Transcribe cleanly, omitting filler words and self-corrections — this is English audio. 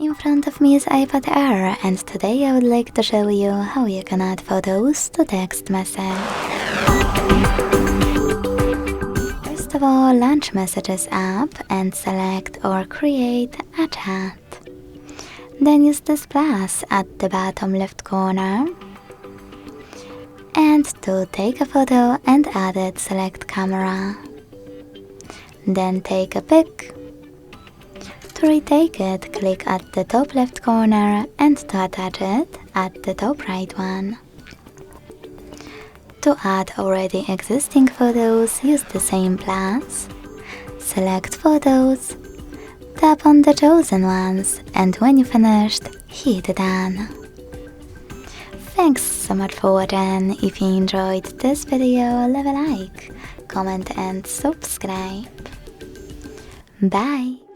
In front of me is iPad Air, and today I would like to show you how you can add photos to text message. First of all, launch Messages app and select or create a chat. Then use this plus at the bottom left corner. And to take a photo and add it, select camera. Then take a pic. To retake it, click at the top left corner and to attach it at the top right one. To add already existing photos, use the same plus. Select photos, tap on the chosen ones, and when you finished, hit done. Thanks so much for watching. If you enjoyed this video, leave a like, comment and subscribe. Bye!